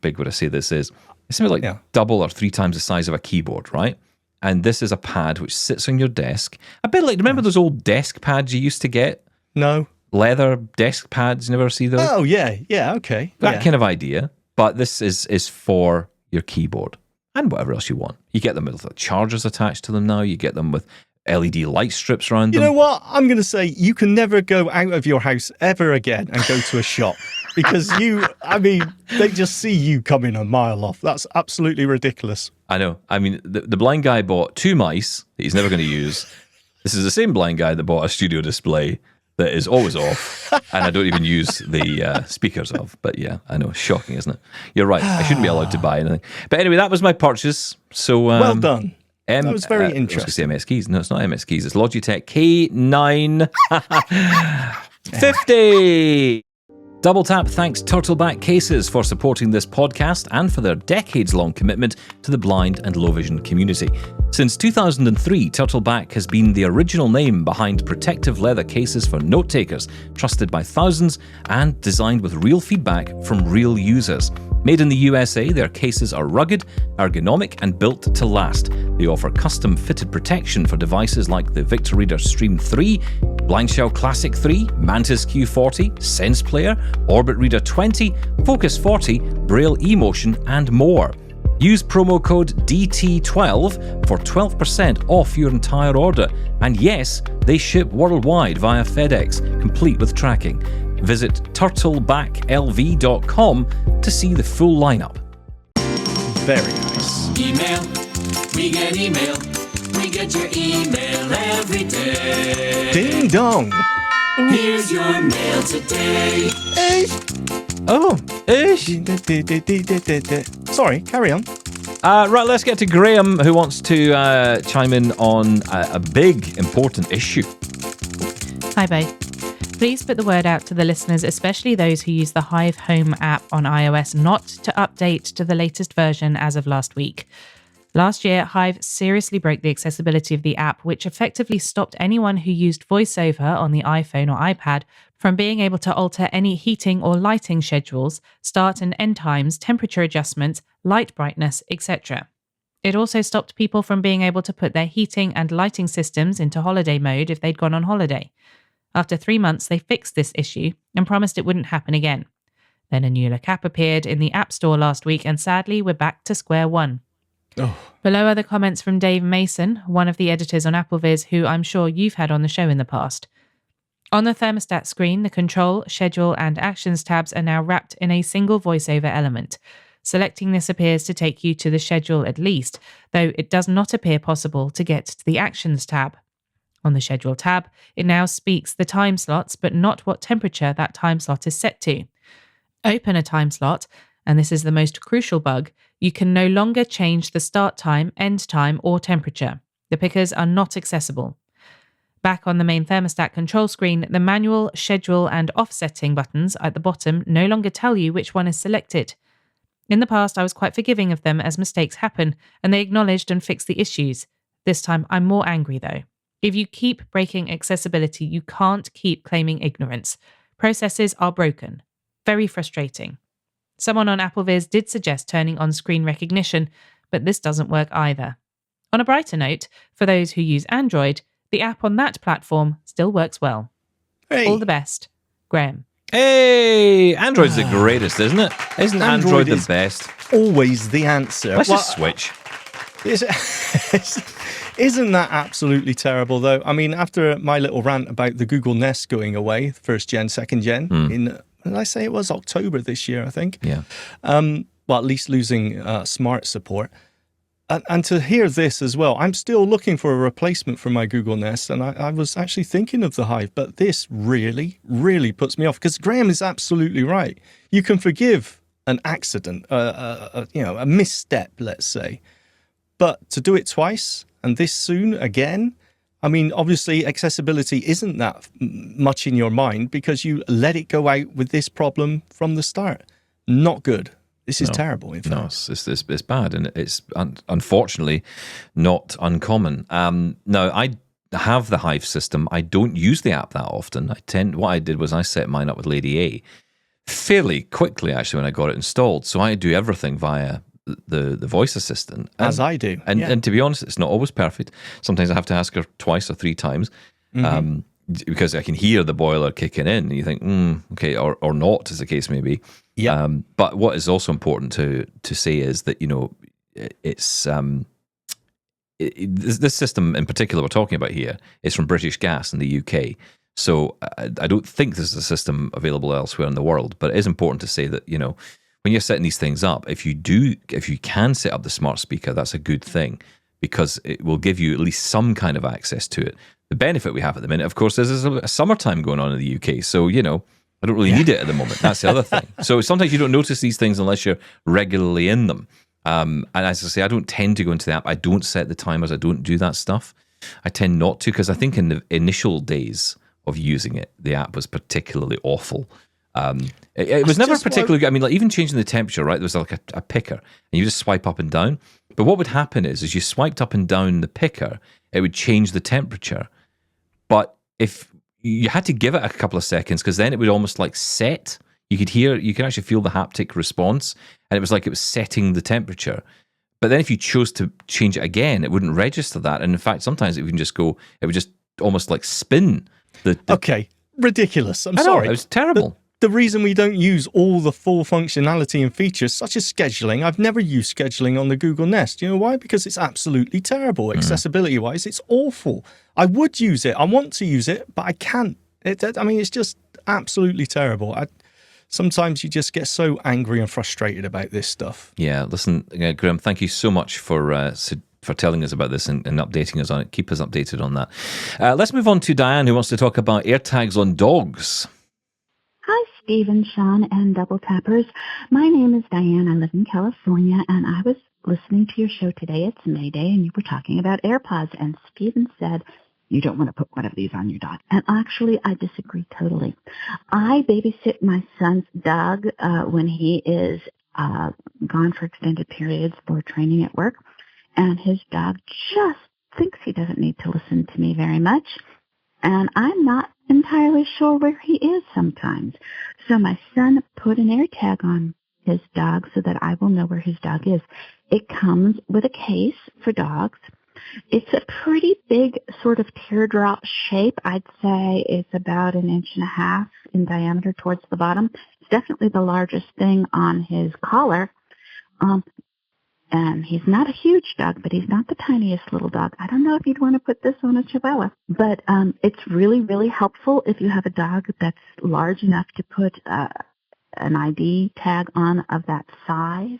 big would I say this is? It's something like double or 3 times the size of a keyboard, right? And this is a pad which sits on your desk. A bit like, remember those old desk pads you used to get? No. Leather desk pads, you never see those? Oh, yeah, okay. That kind of idea. But this is for your keyboard and whatever else you want. You get them with chargers attached to them now. You get them with LED light strips around them. You know what? I'm going to say you can never go out of your house ever again and go to a shop because they just see you coming a mile off. That's absolutely ridiculous. I know. I mean, the blind guy bought 2 mice that he's never going to use. This is the same blind guy that bought a studio display that is always off, and I don't even use the speakers of. But yeah, I know. Shocking, isn't it? You're right. I shouldn't be allowed to buy anything. But anyway, that was my purchase. So well done. That was very interesting. I was going to say MS Keys. No, it's not MS Keys. It's Logitech K950. Double Tap thanks Turtleback Cases for supporting this podcast and for their decades-long commitment to the blind and low vision community. Since 2003, Turtleback has been the original name behind protective leather cases for note-takers, trusted by thousands and designed with real feedback from real users. Made in the USA, their cases are rugged, ergonomic, and built to last. They offer custom-fitted protection for devices like the Victor Reader Stream 3, Blind Shell Classic 3, Mantis Q40, Sense Player, Orbit Reader 20, Focus 40, Braille eMotion, and more. Use promo code DT12 for 12% off your entire order. And yes, they ship worldwide via FedEx, complete with tracking. Visit turtlebacklv.com to see the full lineup. Very nice. Email. We get email. We get your email every day. Ding dong. Here's your mail today. Sorry, carry on. Right, let's get to Graham, who wants to chime in on a big, important issue. Hi both. Please put the word out to the listeners, especially those who use the Hive Home app on iOS, not to update to the latest version as of last week. Last year, Hive seriously broke the accessibility of the app, which effectively stopped anyone who used VoiceOver on the iPhone or iPad from being able to alter any heating or lighting schedules, start and end times, temperature adjustments, light brightness, etc. It also stopped people from being able to put their heating and lighting systems into holiday mode if they'd gone on holiday. After 3 months, they fixed this issue and promised it wouldn't happen again. Then a new look app appeared in the App Store last week, and sadly, we're back to square one. Oh. Below are the comments from Dave Mason, one of the editors on AppleViz, who I'm sure you've had on the show in the past. On the thermostat screen, the Control, Schedule, and Actions tabs are now wrapped in a single VoiceOver element. Selecting this appears to take you to the Schedule at least, though it does not appear possible to get to the Actions tab. On the Schedule tab, it now speaks the time slots, but not what temperature that time slot is set to. Open a time slot, and this is the most crucial bug, you can no longer change the start time, end time, or temperature. The pickers are not accessible. Back on the main thermostat control screen, the manual, schedule, and offsetting buttons at the bottom no longer tell you which one is selected. In the past, I was quite forgiving of them as mistakes happen, and they acknowledged and fixed the issues. This time, I'm more angry though. If you keep breaking accessibility, you can't keep claiming ignorance. Processes are broken. Very frustrating. Someone on AppleViz did suggest turning on screen recognition, but this doesn't work either. On a brighter note, for those who use Android, the app on that platform still works well. Hey. All the best, Graham. Hey, Android's the greatest, isn't it? Isn't Android the is best? Always the answer. Let's just switch. Isn't that absolutely terrible, though? I mean, after my little rant about the Google Nest going away, first gen, second gen, in, did I say it was October this year, I think? Yeah. Well, at least losing smart support. And to hear this as well, I'm still looking for a replacement for my Google Nest, and I was actually thinking of the Hive, but this really, really puts me off, because Graham is absolutely right. You can forgive an accident, a misstep, let's say, but to do it twice and this soon again, I mean, obviously accessibility isn't that much in your mind because you let it go out with this problem from the start. Not good. This is terrible, in fact. No, it's bad, and it's unfortunately not uncommon. Now, I have the Hive system. I don't use the app that often. What I did was I set mine up with Lady A fairly quickly, actually, when I got it installed. So I do everything via the voice assistant. As I do. And to be honest, it's not always perfect. Sometimes I have to ask her twice or three times. Because I can hear the boiler kicking in, and you think, okay, or not, as the case may be. Yeah. But what is also important to say is that, you know, it's this system in particular we're talking about here is from British Gas in the UK. So I don't think this is a system available elsewhere in the world. But it is important to say that, you know, when you're setting these things up, if you can set up the smart speaker, that's a good thing, because it will give you at least some kind of access to it. The benefit we have at the minute, of course, is there's a summertime going on in the UK. So, you know, I don't really need it at the moment. That's the other thing. So sometimes you don't notice these things unless you're regularly in them. And as I say, I don't tend to go into the app. I don't set the timers. I don't do that stuff. I tend not to, because I think in the initial days of using it, the app was particularly awful. It was never particularly good. I mean, like even changing the temperature, right? There was like a picker, and you just swipe up and down. But what would happen is you swiped up and down the picker, it would change the temperature. But if you had to give it a couple of seconds, because then it would almost like set. You could actually feel the haptic response, and it was like it was setting the temperature. But then if you chose to change it again, it wouldn't register that. And in fact, sometimes it would just almost like spin. Okay, ridiculous. I'm sorry. sorry. It was terrible. The reason we don't use all the full functionality and features, such as scheduling, I've never used scheduling on the Google Nest. You know why? Because it's absolutely terrible. Accessibility-wise, it's awful. I would use it. I want to use it, but I can't. It's just absolutely terrible. Sometimes you just get so angry and frustrated about this stuff. Yeah, listen, Graham, thank you so much for telling us about this and updating us on it. Keep us updated on that. Let's move on to Diane, who wants to talk about AirTags on dogs. Hi, Steve and Shaun and Double Tappers. My name is Diane. I live in California, and I was listening to your show today. It's May Day, and you were talking about AirPods, and Steven said, You don't want to put one of these on your dog. And actually, I disagree totally. I babysit my son's dog when he is gone for extended periods for training at work. And his dog just thinks he doesn't need to listen to me very much. And I'm not entirely sure where he is sometimes. So my son put an AirTag on his dog so that I will know where his dog is. It comes with a case for dogs. It's a pretty big sort of teardrop shape. I'd say it's about 1.5 inches in diameter towards the bottom. It's definitely the largest thing on his collar. And he's not a huge dog, but he's not the tiniest little dog. I don't know if you'd want to put this on a Chihuahua, but it's really, really helpful if you have a dog that's large enough to put an ID tag on of that size.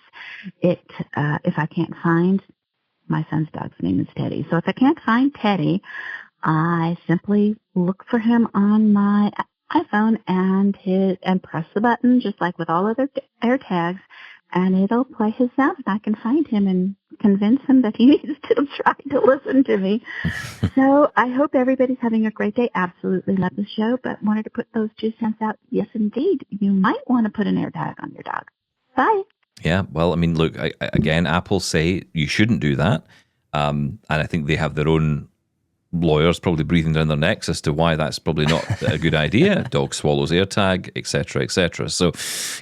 If I can't find, my son's dog's name is Teddy. So if I can't find Teddy, I simply look for him on my iPhone and press the button, just like with all other AirTags, and it'll play his sound, and I can find him and convince him that he needs to try to listen to me. So I hope everybody's having a great day. Absolutely love the show, but wanted to put those 2 cents out. Yes, indeed. You might want to put an AirTag on your dog. Bye. Yeah, well, I mean, look, again, Apple say you shouldn't do that. And I think they have their own lawyers probably breathing down their necks as to why that's probably not a good idea. Dog swallows AirTag, etc., etc. So,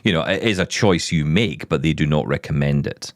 it is a choice you make, but they do not recommend it.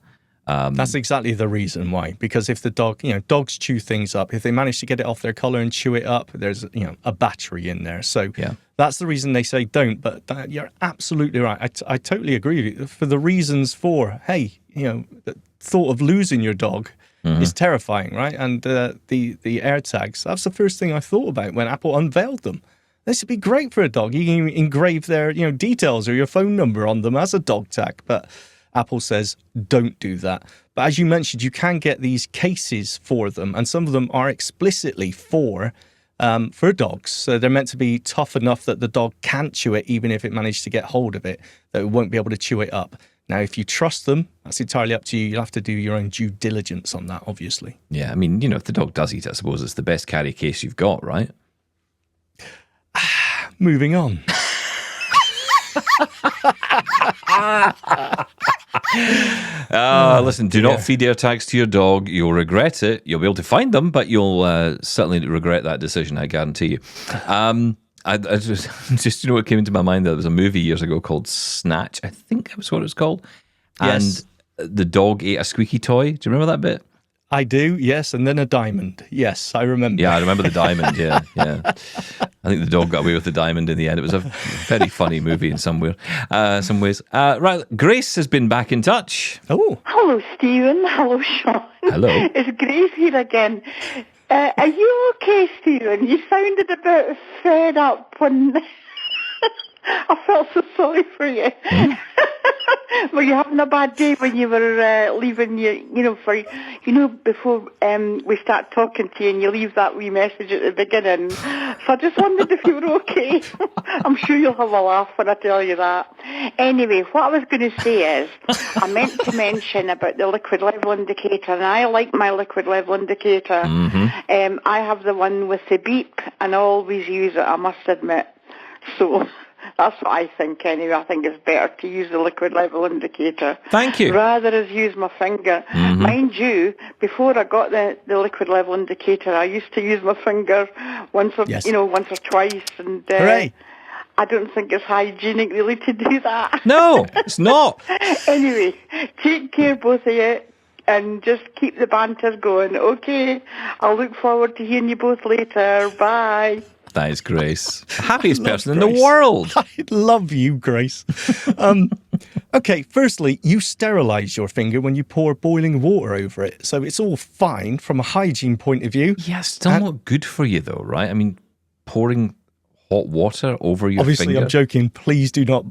That's exactly the reason why. Because if the dog, dogs chew things up. If they manage to get it off their collar and chew it up, there's, a battery in there. So that's the reason they say don't. But you're absolutely right. I totally agree with you. For the reasons for, the thought of losing your dog is terrifying, right? And the AirTags, that's the first thing I thought about when Apple unveiled them. This would be great for a dog. You can engrave their, details or your phone number on them as a dog tag. But Apple says don't do that. But as you mentioned, you can get these cases for them, and some of them are explicitly for dogs. So they're meant to be tough enough that the dog can't chew it, even if it managed to get hold of it, that it won't be able to chew it up. Now, if you trust them, that's entirely up to you. You'll have to do your own due diligence on that, obviously. Yeah, I mean, if the dog does eat, I suppose it's the best carry case you've got, right? Moving on. Listen, do not feed AirTags to your dog. You'll regret it. You'll be able to find them, but you'll certainly regret that decision, I guarantee you. I just what came into my mind? There was a movie years ago called Snatch. I think that was what it was called. Yes. And the dog ate a squeaky toy. Do you remember that bit? I do, yes, and then a diamond. Yes, I remember. Yeah, I remember the diamond, yeah. I think the dog got away with the diamond in the end. It was a very funny movie in some ways. Right, Grace has been back in touch. Oh. Hello, Stephen. Hello, Shaun. Hello. It's Grace here again. Are you okay, Stephen? You sounded a bit fed up when... I felt so sorry for you. Were you having a bad day when you were leaving before we start talking to you and you leave that wee message at the beginning? So I just wondered if you were okay. I'm sure you'll have a laugh when I tell you that. Anyway, what I was going to say is, I meant to mention about the liquid level indicator, and I like my liquid level indicator. Mm-hmm. I have the one with the beep, and I always use it, I must admit. So... that's what I think anyway. I think it's better to use the liquid level indicator. Thank you. Rather than use my finger. Mm-hmm. Mind you, before I got the liquid level indicator, I used to use my finger once or twice. And Hooray. I don't think it's hygienic really to do that. No, it's not. Anyway, take care both of you. And just keep the banter going. Okay, I'll look forward to hearing you both later. Bye. That is Grace. Happiest person in Grace. the world. I love you, Grace. Okay, firstly, you sterilize your finger when you pour boiling water over it. So it's all fine from a hygiene point of view. Yeah, still not good for you though, right? I mean, pouring hot water over your Obviously, finger. I'm joking. Please do not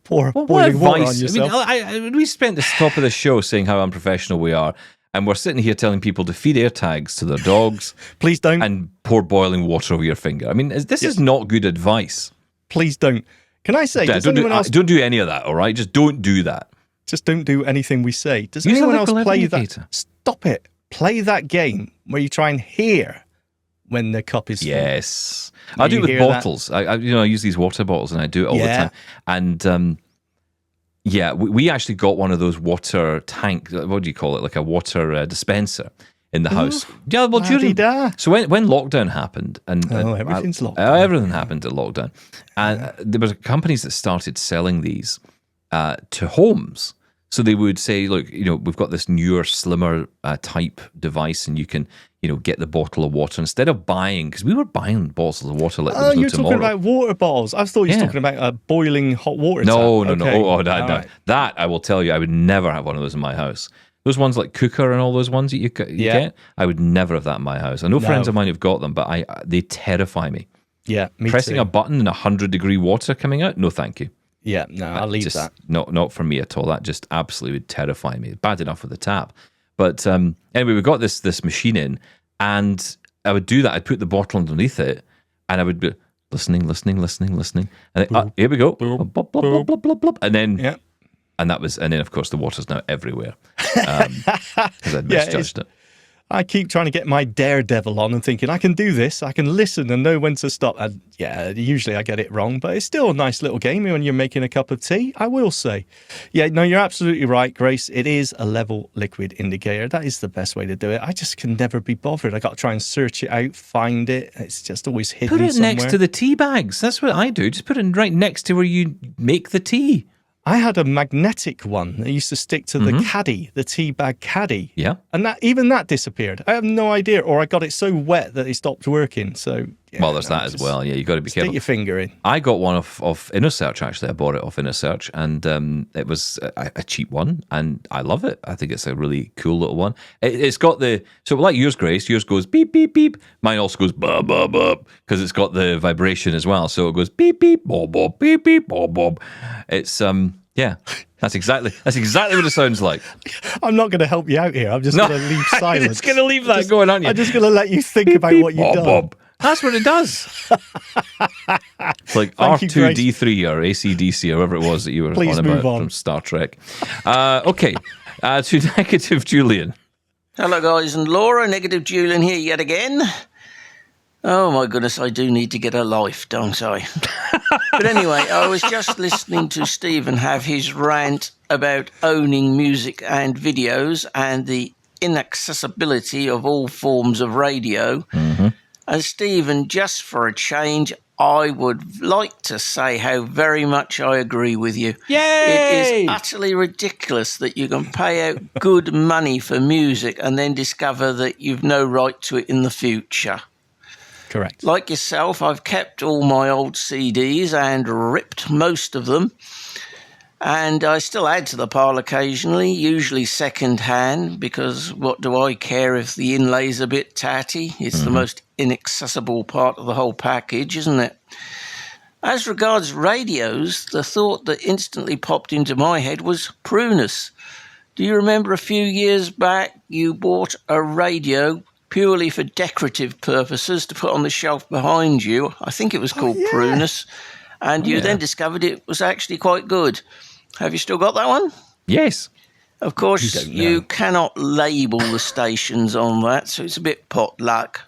pour What boiling water on advice? yourself. I mean, we spent the top of the show saying how unprofessional we are, and we're sitting here telling people to feed AirTags to their dogs. Please don't. And pour boiling water over your finger. I mean, this is not good advice. Please don't. Can I say, does don't anyone else... don't do any of that, all right? Just don't do that. Just don't do anything we say. Does Use anyone a else liquid play indicator. that? Stop it. Play that game where you try and hear when the cup is full. Yes. I do it with hear that? bottles. I use these water bottles and I do it all the Yeah. time. And we actually got one of those water tank, what do you call it? Like a water dispenser in the house. Yeah, well, so when lockdown happened, and everything's lockdown. everything happened at lockdown, and there were companies that started selling these to homes. So they would say, look, we've got this newer, slimmer type device, and you can, get the bottle of water instead of buying, because we were buying bottles of water like there was no you're tomorrow. talking about water bottles. I thought you were talking about a boiling hot water tap. No. Okay. Oh, no. Right. That I will tell you, I would never have one of those in my house. Those ones like cooker and all those ones that you get, I would never have that in my house. I know friends of mine who've got them, but they terrify me. Yeah, me Pressing too. a button and 100-degree water coming out, no thank you. Yeah, no, I'll leave that. Not for me at all. That just absolutely would terrify me. Bad enough with the tap. But anyway, we got this machine in, and I would do that. I'd put the bottle underneath it, and I would be listening. And then, here we go. Blub, blub, blub, blub, blub, blub. And then, and then, of course, the water's now everywhere because I'd misjudged it. I keep trying to get my daredevil on and thinking, I can do this. I can listen and know when to stop. And usually I get it wrong, but it's still a nice little game when you're making a cup of tea, I will say. Yeah, no, you're absolutely right, Grace. It is a level liquid indicator. That is the best way to do it. I just can never be bothered. I got to try and search it out, find it. It's just always hidden somewhere. Put it somewhere. next to the tea bags. That's what I do. Just put it right next to where you make the tea. I had a magnetic one that used to stick to the caddy, the tea bag caddy. Yeah. And even that disappeared. I have no idea. Or I got it so wet that it stopped working. So, there's that as well. Yeah, you got to be careful. Stick your finger in. I got one off Inner Search, actually. I bought it off Inner Search, and it was a cheap one, and I love it. I think it's a really cool little one. It's got so like yours, Grace, yours goes beep, beep, beep. Mine also goes bub, bub, bub, because it's got the vibration as well. So it goes beep, beep, bob, bob, beep, beep, bob, bob. It's, that's exactly what it sounds like. I'm not going to help you out here. I'm just going to leave silence. I'm just going to leave that going, aren't you? I'm just going to let you think beep, about beep, what you've bob, done. Bob. That's what it does. It's like R2D3 or ACDC or whatever it was that you were Please on move about on. from Star Trek. Okay, to Negative Julian. Hello, guys, and Laura. Negative Julian here yet again. Oh, my goodness, I do need to get a life, don't I? But anyway, I was just listening to Stephen have his rant about owning music and videos and the inaccessibility of all forms of radio. Mm-hmm. And Stephen, just for a change, I would like to say how very much I agree with you. Yay! It is utterly ridiculous that you can pay out good money for music and then discover that you've no right to it in the future. Correct. Like yourself, I've kept all my old CDs and ripped most of them. And I still add to the pile occasionally, usually second-hand, because what do I care if the inlay's a bit tatty? It's the most inaccessible part of the whole package, isn't it? As regards radios, the thought that instantly popped into my head was prunus. Do you remember a few years back you bought a radio purely for decorative purposes to put on the shelf behind you? I think it was called prunus. And you then discovered it was actually quite good. Have you still got that one? Yes. Of course, you cannot label the stations on that, so it's a bit potluck.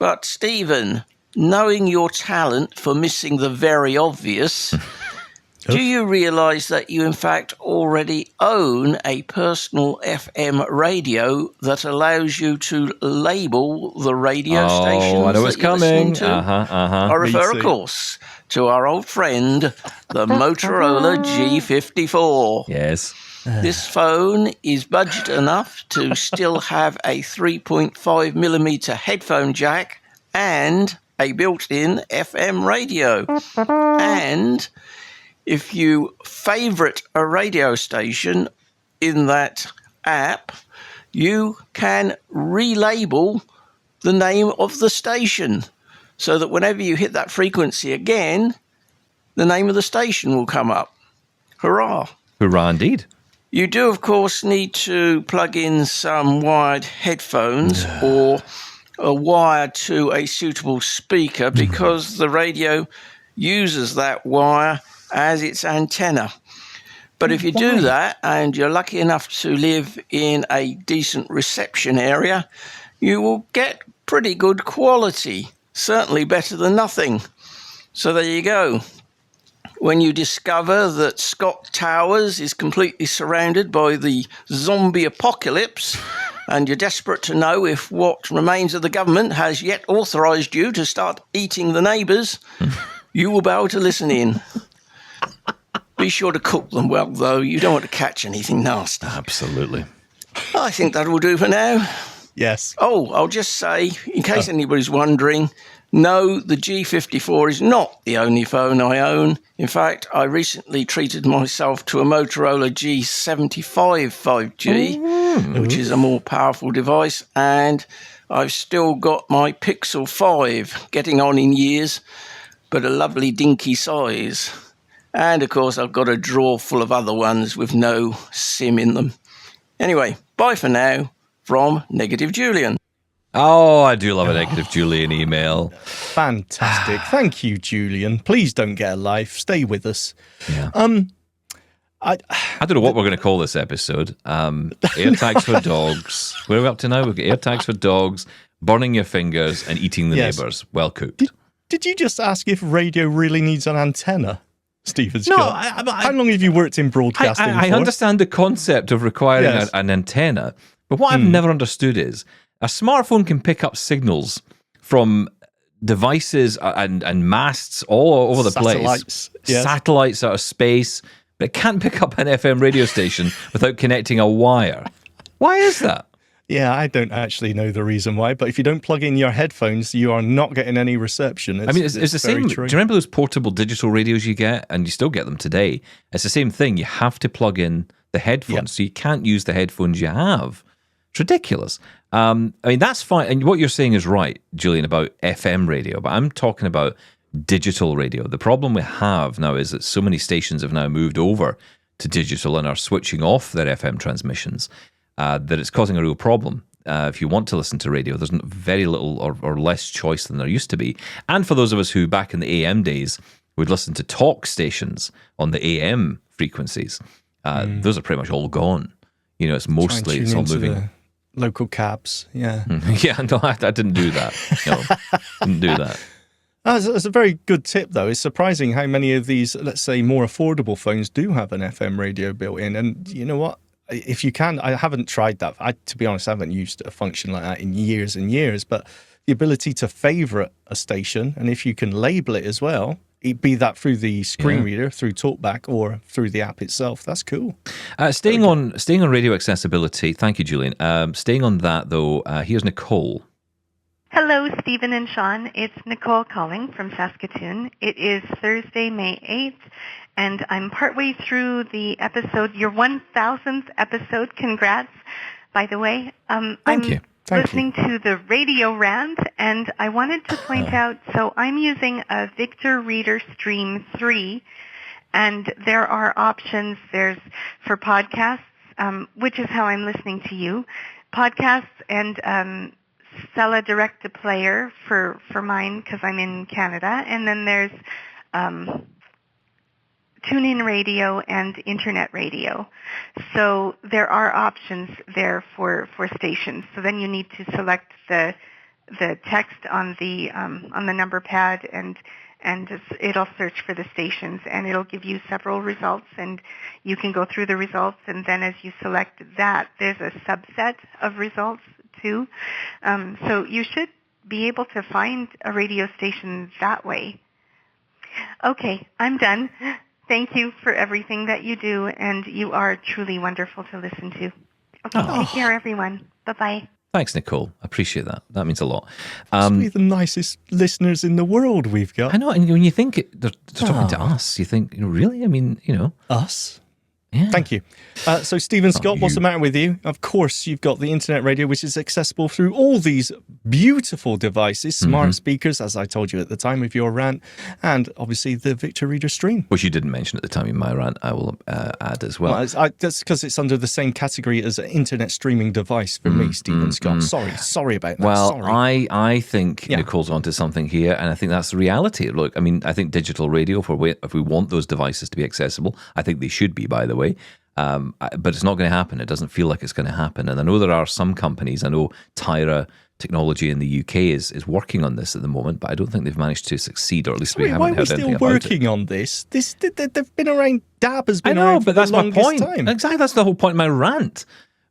But, Stephen, knowing your talent for missing the very obvious, do you realise that you, in fact, already own a personal FM radio that allows you to label the radio stations I know it's that you're coming. listening to? I refer, of course, to our old friend, the Motorola G54. Yes. This phone is budget enough to still have a 3.5mm headphone jack and a built-in FM radio. And if you favourite a radio station in that app, you can relabel the name of the station so that whenever you hit that frequency again, the name of the station will come up. Hurrah. Hurrah indeed. You do, of course, need to plug in some wired headphones or a wire to a suitable speaker because the radio uses that wire as its antenna. But if you do that and you're lucky enough to live in a decent reception area, you will get pretty good quality. Certainly better than nothing. So there you go. When you discover that Scott Towers is completely surrounded by the zombie apocalypse, and you're desperate to know if what remains of the government has yet authorised you to start eating the neighbours, you will be able to listen in. Be sure to cook them well, though. You don't want to catch anything nasty. Absolutely. I think that will do for now. Yes. Oh, I'll just say, in case anybody's wondering, no, the G54 is not the only phone I own. In fact, I recently treated myself to a Motorola G55 5G, which is a more powerful device, and I've still got my Pixel 5, getting on in years, but a lovely dinky size. And, of course, I've got a drawer full of other ones with no SIM in them. Anyway, bye for now, from Negative Julian. Oh, I do love a Negative Julian email. Fantastic. Thank you, Julian. Please don't get a life. Stay with us. Yeah. I don't know what we're going to call this episode. AirTags for dogs. Where are we up to now? We've got AirTags for dogs, burning your fingers, and eating the neighbours. Well cooked. Did you just ask if radio really needs an antenna, Stephen Scott? No, how long have you worked in broadcasting I for? understand the concept of requiring an antenna, but what I've never understood is a smartphone can pick up signals from devices and masts all over the place. Satellites out of space, but it can't pick up an FM radio station without connecting a wire. Why is that? Yeah, I don't actually know the reason why, but if you don't plug in your headphones, you are not getting any reception. It's the same. True. Do you remember those portable digital radios you get? And you still get them today. It's the same thing. You have to plug in the headphones, so you can't use the headphones you have. It's ridiculous. That's fine. And what you're saying is right, Julian, about FM radio, but I'm talking about digital radio. The problem we have now is that so many stations have now moved over to digital and are switching off their FM transmissions. That it's causing a real problem. If you want to listen to radio, there's very little or less choice than there used to be. And for those of us who, back in the AM days, would listen to talk stations on the AM frequencies, those are pretty much all gone. It's mostly, it's all moving. Local cabs, yeah. Yeah, no, I didn't do that. No, didn't do that. That's a very good tip, though. It's surprising how many of these, let's say, more affordable phones do have an FM radio built in. And you know what? If you can, I haven't tried that. To be honest, I haven't used a function like that in years and years. But the ability to favorite a station, and if you can label it as well, be that through the screen reader, through TalkBack, or through the app itself, that's cool. Staying on radio accessibility. Thank you, Julian. Staying on that though, here's Nicole. Hello, Stephen and Shaun. It's Nicole calling from Saskatoon. It is Thursday, May 8th. And I'm partway through the episode, your 1000th episode. Congrats, by the way. Thank you. Listening to the radio rant, and I wanted to point out, so I'm using a Victor Reader Stream 3, and there are options. There's for podcasts, which is how I'm listening to you, podcasts, and Sella Direct to Player for mine because I'm in Canada, and then there's TuneIn Radio and Internet Radio. So there are options there for stations. So then you need to select the text on the number pad and it'll search for the stations, and it'll give you several results, and you can go through the results, and then as you select that, there's a subset of results too. So you should be able to find a radio station that way. Okay, I'm done. Thank you for everything that you do, and you are truly wonderful to listen to. Okay, take care, everyone. Bye-bye. Thanks, Nicole. I appreciate that. That means a lot. We're the nicest listeners in the world we've got. I know, and when you think they're talking to us, you think, really? I mean, Us? Yeah. Thank you. So, Stephen Scott, what's the matter with you? Of course, you've got the internet radio, which is accessible through all these beautiful devices, smart speakers, as I told you at the time of your rant, and obviously the Victor Reader Stream. Which you didn't mention at the time in my rant, I will add as well. That's because it's under the same category as an internet streaming device for me, Stephen Scott. Sorry about that. Well, sorry. I think Nicole's onto something here, and I think that's the reality. Look, I mean, I think digital radio, if we want those devices to be accessible, I think they should be, by the way. But it's not going to happen. It doesn't feel like it's going to happen. And I know there are some companies, I know Tyra technology in the UK is working on this at the moment, but I don't think they've managed to succeed, or at least we Wait, why haven't are we heard still anything about it. working on this? They've been around. Dab has I been know, around for but that's the my longest point. time. Exactly, that's the whole point of my rant.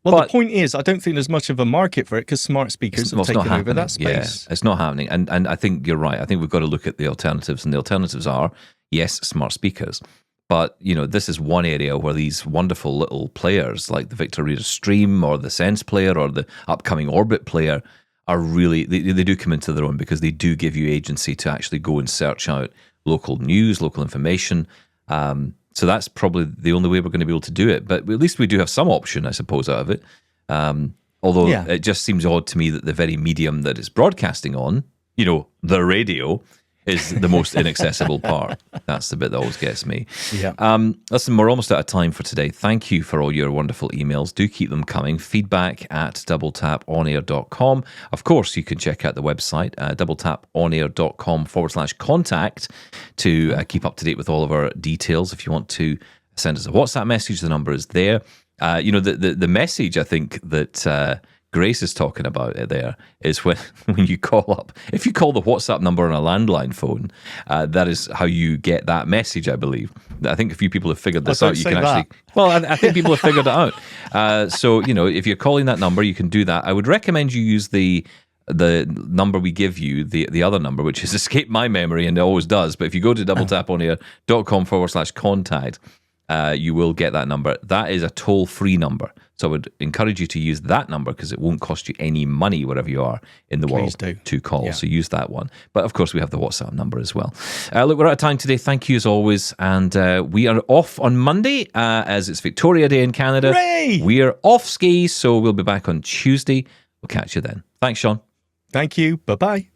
Well, But the point is, I don't think there's much of a market for it because smart speakers have it's not taken over happening. that space. Yeah, it's not happening. And I think you're right. I think we've got to look at the alternatives, and the alternatives are, yes, smart speakers. But, this is one area where these wonderful little players like the Victor Reader Stream or the Sense player or the upcoming Orbit player are really, they do come into their own because they do give you agency to actually go and search out local news, local information. So that's probably the only way we're going to be able to do it. But at least we do have some option, I suppose, out of it. Although it just seems odd to me that the very medium that it's broadcasting on, the radio, is the most inaccessible part. That's the bit that always gets me. Yeah. Listen, we're almost out of time for today. Thank you for all your wonderful emails. Do keep them coming. feedback@doubletaponair.com. Of course, you can check out the website, doubletaponair.com/contact to keep up to date with all of our details. If you want to send us a WhatsApp message, the number is there. The message I think that Grace is talking about it there is when you call up. If you call the WhatsApp number on a landline phone, that is how you get that message, I believe. I think a few people have figured this out. You can actually. Well, I think people have figured it out. So if you're calling that number, you can do that. I would recommend you use the number we give you, the other number, which has escaped my memory and it always does. But if you go to doubletaponair.com/contact, you will get that number. That is a toll-free number. So I would encourage you to use that number because it won't cost you any money wherever you are in the world to call. Yeah. So use that one. But of course, we have the WhatsApp number as well. Look, we're out of time today. Thank you as always. And we are off on Monday as it's Victoria Day in Canada. Hooray! We are off skis, so we'll be back on Tuesday. We'll catch you then. Thanks, Shaun. Thank you. Bye-bye.